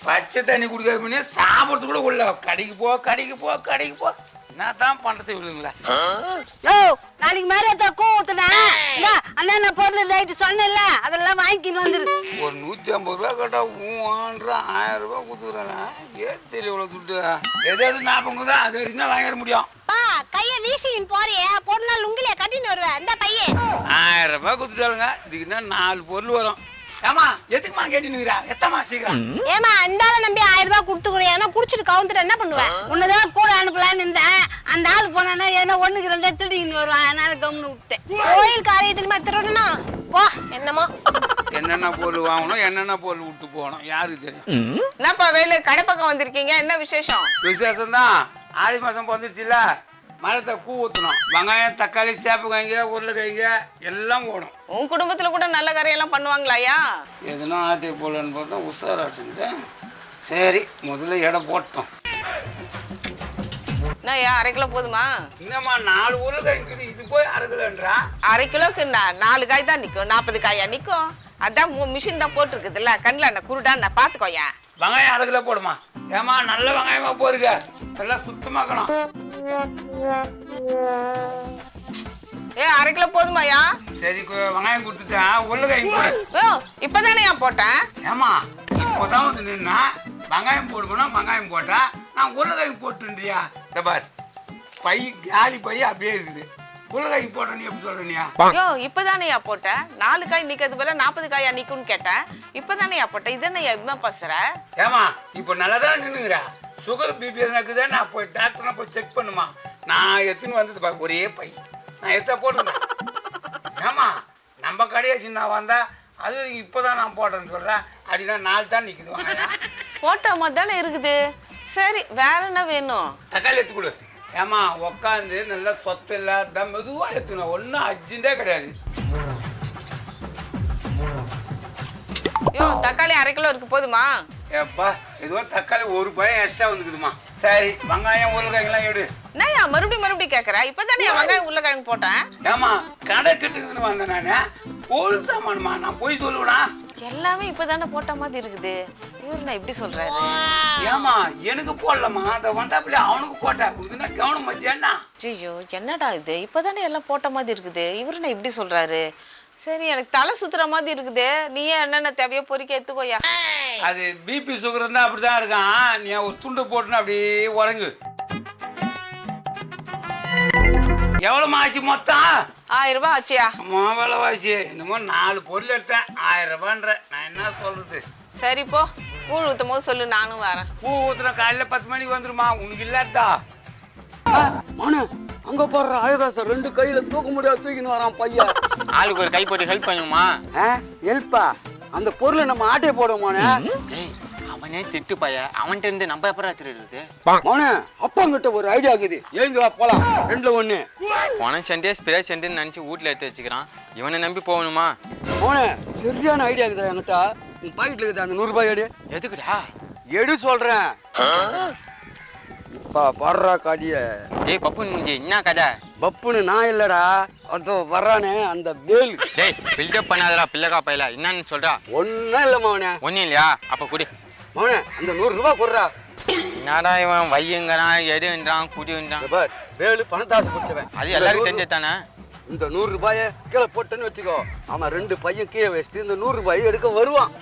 பச்சை தண்ணி குடிக்காத பண்ணி சாப்பிட்றது கூட உள்ள கடைக்கு போ நான் தான் பண்றது இவளுங்களா. நாளைக்கு மாதிரி ஊத்துனா அண்ணா பொருள் ரைட்டு சொன்னல அதெல்லாம் வாங்கிக்கின்னு வந்துரு. ஒரு 150 ரூபா கேட்டா 1000 ரூபாய் கொடுத்துக்கிறேன். ஏன் தெரியல இவ்வளவு துட்டு எதாவது ஞாபகம் தான் அது வரைக்கும் தான் வாங்கிட முடியும். கைய வீசிக்கின்னு போறியே பொருளா லுங்கிலியா கட்டின்னு வருவேன் இந்த பையன் 1000 ரூபாய் கொடுத்துட்டாளுங்க. இதுக்குன்னா 4 பொருள் வரும். ஏமா எதுக்குமா கேட்டுனுக்குறா எத்தமா சீக்கிரம். ஏமா இந்த ஆளை நம்பி 1000 ரூபாய் கொடுத்துக்கிறேன் குடிச்சிட்டு கவுந்துட்டு என்ன பண்ணுவேன். உன்னதான் கூட அனுப்பலான்னு இருந்தேன். அந்த ஆள் போனா ஏன்னா 1க்கு 2 திருடின்னு வருவான். அதனால கம்னு விட்டேன். கோயில் காரியத்திலுமா திருடணும் போ. என்னமோ என்னென்ன பொருள் வாங்கணும் என்னென்ன பொருள் விட்டு போகணும் யாருக்கு தெரியும். என்னப்பா வேலு கடை பக்கம் வந்திருக்கீங்க, என்ன விசேஷம்? விசேஷம் தான். ஆடி மாசம் வந்துருச்சுல மரத்தை கூ ஊற்றணும். வெங்காயம் தக்காளி சேப்பு காய்ங்க உருளைக்காய்ங்க எல்லாம் போடும். உன் குடும்பத்துல கூட நல்ல கரையெல்லாம் பண்ணுவாங்களாயா? எதுனா ஆட்டை போலன்னு பார்த்தா உஷாராட்டுங்க. சரி முதல்ல எடை போட்டோம். என்னய்யா 1/2 கிலோ போதுமா? என்னம்மா 4 உருளைக்காய் இருக்குது இது போய் 1/2 கிலோன்றா? 1/2 கிலோக்கு 4 காய் தான் நிக்கும், 40 காயா நிக்கும். அதான் மிஷின் தான் போட்டுருக்குதுல்ல, கண்ணில் என்ன குருடா நான் பாத்துக்கோயா. வெங்காயம் 1/2 கிலோ போடுமா. ஏமா நல்ல வெங்காயமா போருங்க, எல்லாம் சுத்தமாக்கணும். 1/2 கிலோ போதுமாயா? சரி வெங்காயம் கொடுத்துட்டேன். உருளைக்காய் போடு. இப்பதானே போட்டேன். ஏமா இப்போதான் வந்து நின்னா வெங்காயம் போடுவோம். வெங்காயம் போட்டா நான் உருளைக்காய் போட்டுன்றியா? இந்த பார் பை காலி பை அப்படியே இருக்குது. உருளைக்காய் போட்ட நீ எப்படி சொல்றீங்க? இப்பதானேயா போட்டேன். 4 காய் நிக்கிறது போல 40 காயா நிக்கும்னு கேட்டேன். இப்பதானேயா போட்டேன். இது என்ன என்ன பசுற? ஏமா இப்ப நல்லாதான் நின்னுங்கிறா. சுகர் பிபி இருக்குதா? நான் போய் டாக்டர்னா போய் செக் பண்ணுமா. நான் எத்துன்னு வந்தது பா ஒரே பை நான் எத்த போட்டுருந்தேன். ஏமா நம்ம கடையை சின்ன வந்தா அது இப்பதான் நான் போட்டேன்னு சொல்றேன். அப்படின்னா 4 தான் நிக்குது. வாங்க போட்ட மாதிரி தானே இருக்குது. சரி வேற என்ன வேணும்? தக்காளி எடுத்து கொடு. ஏமா உக்காந்து நல்லா சொத்து இல்லாத மெதுவா எடுத்துக்கணும். ஒன்னும் அர்ஜென்டே கிடையாது. தக்காளி 1/2 கிலோ இருக்கு போதுமா? ஏப்பா ஏதோ தக்காளி ஒரு பழம் எக்ஸ்ட்ரா வந்துக்குதுமா. சரி வெங்காயம் உருளைக்காய்லாம் எடு. என்னய்யா மறுபடியும் கேக்குற? இப்பதானே வெங்காயம் உருளைக்கிழங்கு போட்டேன். ஏமா கடை கிட்டுக்குதுன்னு வந்தேன் நானு. பொருள் சாமானுமா நான் போய் சொல்லுவேனா? எல்லாமே இப்பதானே போட்ட மாதிரி இருக்குது. இவரு நான் இப்படி சொல்றாரு. ஏமா எனக்கு போடலமா அந்த வந்தாப்புல அவனுக்கு போட்டா உனக்குன்னா கவனம் மத்தியானா. ஐயோ என்னடா இது இப்பதானே எல்லாம் போட்ட மாதிரி இருக்குது. இவரு நான் இப்படி சொல்றாரு. சரி எனக்கு தலை சுத்துற மாதிரி இருக்குது. நீயே என்னென்ன தேவையோ பொறுக்கி எடுத்துக்கோயா. அது பிபி சுகர் இருந்தா அப்படிதான் இருக்கான். நீ ஒரு துண்டு போட்டுன்னு அப்படியே உறங்கு. எவ்வளவு ஆச்சு மொத்தம்? 1000 ரூபாய் ஆச்சியா? விலைவாசி என்னமோ 4 பொருள் எடுத்தேன் 1000 ரூபான்ற. நான் என்ன சொல்றது? சரி போ கூழ் ஊத்தும் போது சொல்லு, நானும் வரேன். பூ ஊத்துற காலையில 10 மணிக்கு வந்துருமா. உனக்கு இல்லாதா? அங்க போடுற அழகாசம் 2 கையில தூக்க முடியாது தூக்கின்னு வரான் பையன். ஆளுக்கு ஒரு கை போட்டு ஹெல்ப் பண்ணுமா? ஹெல்ப்பா? அந்த பொருளை நம்ம ஆட்டே போடுவோமானே. அவனே திட்டு பைய, அவன்கிட்ட இருந்து நம்ம எப்பறம் திருடுறது? மோனே அப்பங்கிட்ட ஒரு ஐடியா இருக்குது. எழுந்து வா போலாம். 2ல 1. போன சென்டே ஸ்ப்ரே சென்டேன்னு நினைச்சு வீட்டுல எடுத்து வச்சுக்கிறான். இவனை நம்பி போகணுமா? மோனே சரியான ஐடியா இருக்குதா என்கிட்ட. உன் பாக்கெட்ல இருக்குது அந்த 100 ரூபாய் எடு. எதுக்குடா? எடு சொல்றேன். இப்ப வர்றா கதைய. ஏய் பப்பு நீங்க என்ன கதை? பப்புன்னு நான் இல்லடா, அதோ வர்றானே அந்த வேலு. டேய் பில்டப் பண்ணாதடா பிள்ளைகா பையல. என்னன்னு சொல்றா? ஒன்னும் இல்ல மோனே. ஒன்னும் இல்லையா? அப்ப குடி. மோனே அந்த 100 ரூபாய் கொடுறா. என்னடா இவன் வையுங்கிறான் எடுன்றான் குடின்றான். வேலு பணத்தாசை பிடிச்சவன். அது எல்லாருக்கும் தெரிஞ்சதானே. இந்த 100 ரூபாய கீழே போட்டேன்னு வச்சுக்கோ, அவன் 2 பையன் கீழே வச்சுட்டு இந்த 100 ரூபாயை எடுக்க வருவான்.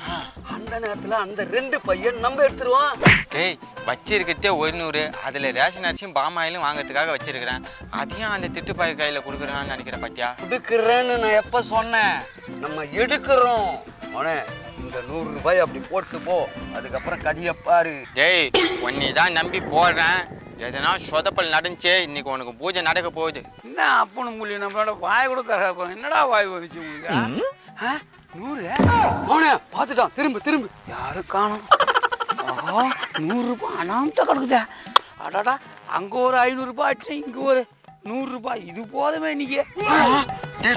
அந்த நேரத்துல அந்த 2 பையன் நம்ம எடுத்துருவான். டேய் வச்சிருக்கே 100, அதுல ரேஷன் அரிசியும் பாமாயிலும் வாங்கறதுக்காக வச்சிருக்கிறேன். அதையும் அந்த திட்டு பாய் கையில குடுக்குறான்னு நினைக்கிற பத்தியா? கொடுக்குறேன்னு நான் எப்ப சொன்னேன்? நம்ம எடுக்கிறோம். அவனே இந்த 100 ரூபாய் அப்படி போட்டு போ, அதுக்கப்புறம் கதைய பாரு. டேய் உன்னைதான் நம்பி போடுறேன். எதனா சொதப்பல் நடந்துச்சு இன்னைக்கு உனக்கு பூஜை நடக்க போகுது. என்ன அப்பனு மூலி நம்மளோட வாய் கூட தர. என்னடா வாய் வந்துச்சு உங்களுக்கு? 100 அவனே பாத்துட்டான். திரும்பு யாரும் காணும். 100 ரூபாய் அனாமத்த கிடக்குதா? அடாடா அங்க ஒரு 500 ரூபாய் ஆச்சு, இங்க ஒரு 100 ரூபாய். இது போதுமே இன்னைக்கு.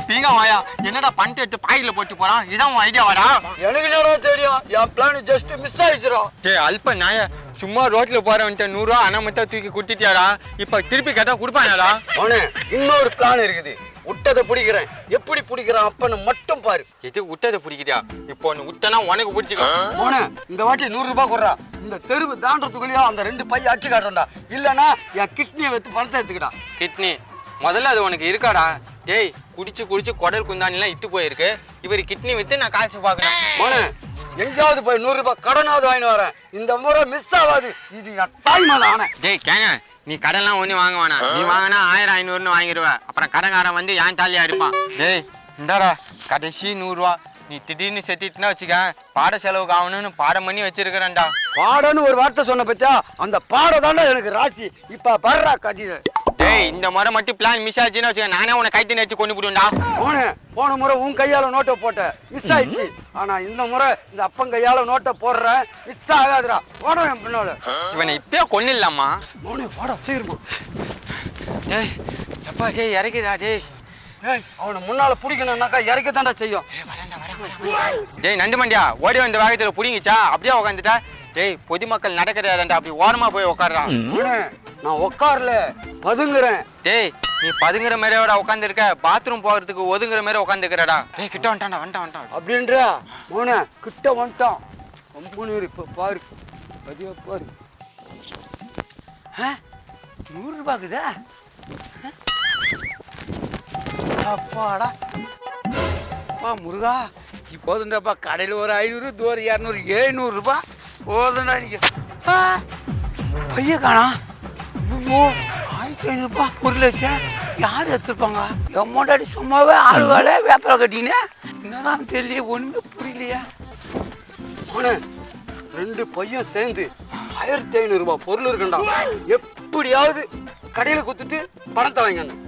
பீங்கா வாயா என்னடா பண்ணிட்டு எடுத்து பாக்கெட்ல போட்டு போறான். இதான் உன் ஐடியா வாடா? எனக்கு என்னடா தெரியும்? என் பிளான் ஜஸ்ட் மிஸ் ஆயிடுச்சுடா. டேய் அல்ப நாய, சும்மா ரோட்ல போறவன்ட்ட 100 ரூபா அனாமத்தா தூக்கி குடுத்துட்டியாடா. இப்ப திருப்பி கேட்டா கொடுப்பானாடா? அவனே இன்னொரு பிளான் இருக்குது. விட்டதை பிடிக்கிறேன். எப்படி பிடிக்கிறான் அப்பன்னு மட்டும் பாரு. எது விட்டதை பிடிக்கிறியா? இப்போ நீ விட்டனா உனக்கு பிடிச்சிக்கோ. மோனே இந்த வாட்டி 100 ரூபாய் கொடுறா. இந்த தெருவு தாண்டறதுக்குள்ளேயே அந்த 2 பைய அடிச்சு காட்டுறா. இல்லனா என் கிட்னியை வைத்து பணத்தை எடுத்துக்கடா. கிட்னி முதல்ல அது உனக்கு இருக்காடா? டேய் குடிச்சு குடிச்சு குடல் குந்தானிலாம் இத்து போயிருக்கு. இவர் கிட்னி வித்து நான் காசு பார்க்கணும். மோனே எங்கேயாவது போய் 100 ரூபாய் கடனாவது வாங்கிட்டு வரேன். இந்த முறை மிஸ் ஆகாது. இது என் தாய் மேல ஆனே. டேய் கேங்க, நீ கடன்லாம் ஒன்றும் வாங்க வேணாம். நீ வாங்கினா 1000 500ன்னு வாங்கிடுவ. அப்புறம் கடன்காரன் வந்து ஏன் தாலியா இருப்பான். டேய் இந்தாடா கடைசி 100 ரூபா. நீ திடீர்னு செத்திட்டுனா வச்சுக்க, பாட செலவுக்கு ஆகணும்னு பாடம் பண்ணி வச்சிருக்கிறேன்டா. பாடன்னு ஒரு வார்த்தை சொன்ன பத்தியா, அந்த பாடம் தாண்டா எனக்கு ராசி. இப்ப பர்றா கதிர. டேய் இந்த முறை மட்டும் பிளான் மிஸ் ஆச்சுன்னு வச்சுக்க, நானே உன்னை கைத்து நடிச்சு கொண்டு போடுவேன்டா. போன முறை உன் கையால நோட்டை போட்ட மிஸ் ஆயிடுச்சு. ஆனா இந்த முறை இந்த அப்பன் கையால நோட்டை போடுறேன், மிஸ் ஆகாதுடா. போட என் பின்னோட. இவனை இப்பயே கொண்டு இல்லாமா? மோனே போட சீருமா. டேய் எப்பா டேய் இறக்கிடா. டேய் அவனை முன்னால பிடிக்கணும்னாக்கா இறக்கத்தாண்டா செய்யும். டேய் நண்டு மண்டியா, ஓடி வந்த வேகத்துல புடிங்கிச்சா அப்படியே உட்காந்துட்டா. டேய் பொதுமக்கள் நடக்கிற இடம்டா, அப்படி ஓரமா போய் உட்கார்றா. நான் உட்காரல, பதுங்குறேன். டேய் நீ பதுங்குற மாதிரியோட உட்காந்து இருக்க, பாத்ரூம் போகிறதுக்கு ஒதுங்குற மாதிரி உட்காந்துக்கிறடா. டேய் கிட்ட வந்துட்டான்டா வந்துட்டான் அப்படின்ற மோனே கிட்ட வந்துட்டான். கம்பெனி இப்ப பாரு அதிக பாரு. 100 ரூபாய்க்குதா? அப்பாடா அப்பா முருகா, இப்போதுண்டாப்பா கடையில் ஒரு 500, தூரம் 200, 700 ரூபாய் போதுண்டா. நீங்க பைய காணா. ஐயோ 1500 ரூபாய் பொருள் வச்சா யார் எடுத்துருப்பாங்க? எம்மோண்டாடி சும்மாவே ஆளுவாளே வியாபாரம் கட்டினே. என்னதான் தெரியல, ஒண்ணுமே புரியலையா. மோனே 2 பையன் சேர்ந்து 1500 ரூபாய் பொருள் இருக்குண்டா. எப்படியாவது கடையில குத்துட்டு பணத்தை வாங்கணும்.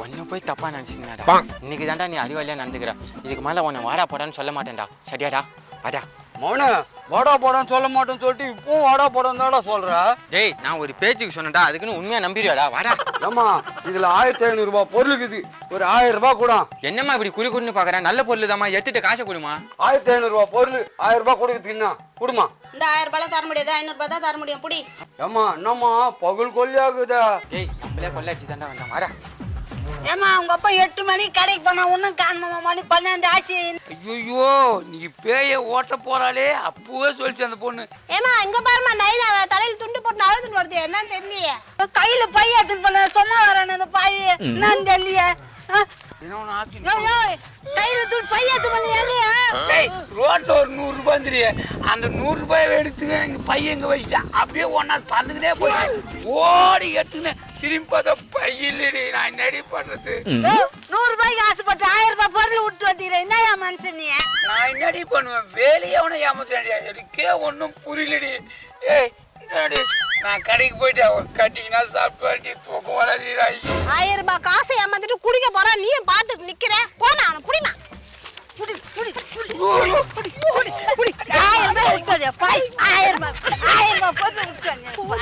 ஒன்னு போய் தப்பா நினைச்சுங்கடா. இன்னைக்கு தாண்டா நீ அறிவாளியா நடந்துக்கிற. இதுக்கு மேல உன்னை வாடா போடான்னு சொல்ல மாட்டேன்டா. சரியாடா? வாடா. மோனே வாடா போடான்னு சொல்ல மாட்டேன்னு சொல்லிட்டு இப்போ வாடா போடான்னு தான்டா சொல்ற. டேய் நான் ஒரு பேச்சுக்கு சொன்னேன்டா, அதுக்குன்னு உண்மையா நம்பிடுவாடா? வாடா. ஏமா இதுல 1500 ரூபாய் பொருள் இருக்குது, ஒரு 1000 ரூபாய் கூட. என்னம்மா இப்படி குறின்னு பாக்குறேன்? நல்ல பொருள் தாம்மா, எடுத்துட்டு காசை கொடுமா. 1500 ரூபாய் பொருள் 1000 ரூபாய் கொடுக்குறதுக்குன்னா கொடுமா. இந்த 1000 ரூபாய் தர முடியாது, 500 ரூபாய் தான் தர முடியும். புடி. ஏமா என்னம்மா பகல் கொல்லியாகுதா? டேய் நம்மளே கொள்ளாச்சு தாண்டா வந்தான். வாடா. ஏமா உங்க அப்பா 8 மணிக்கு கடைக்கு போனா ஒன்னும் காணுமா, மணி 12 ஆச்சு. ஐயோ நீ பேய ஓட்ட போறாளே, அப்பவே சொல்லிச்சு அந்த பொண்ணு. ஏமா இங்க பாருமா, நைனா தலையில துண்டு போட்டு அழுதுன்னு வருது. என்னன்னு தெரியலையே. கையில பை எடுத்துட்டு போன சொன்னா வரேன் அந்த பாய். என்னன்னு தெரியலையே. கையில துண்டு பை எடுத்து பண்ணி எங்கயா? ரோட்ல ஒரு 100 ரூபாய் தெரியும். அந்த 100 ரூபாய் எடுத்துங்க எங்க பையன் எங்க வச்சுட்டா. அப்படியே ஒன்னா பறந்துக்கிட்டே போய் ஓடி எடுத்துன்னு திரும்பி பார்த்தா பையில்லடி. நான் என்னடி பண்றது? 100 ரூபாய்க்கு ஆசைப்பட்டு 1000 ரூபாய் பொருள் விட்டு வந்தீங்க. என்னயா மனுஷன் நீ? நான் என்னடி பண்ணுவேன்? வேலையே அவனை ஏமாத்துறேன். எனக்கே ஒன்னும் புரியலடி. ஏய் நான் கடைக்கு போயிட்டு ஒரு கட்டிங்கன்னா சாப்பிட்டு தூக்கம் வராது. 1000 ரூபாய் காசை ஏமாத்திட்டு குடிக்க போறா, நீயும் பாத்துட்டு நிக்கிற.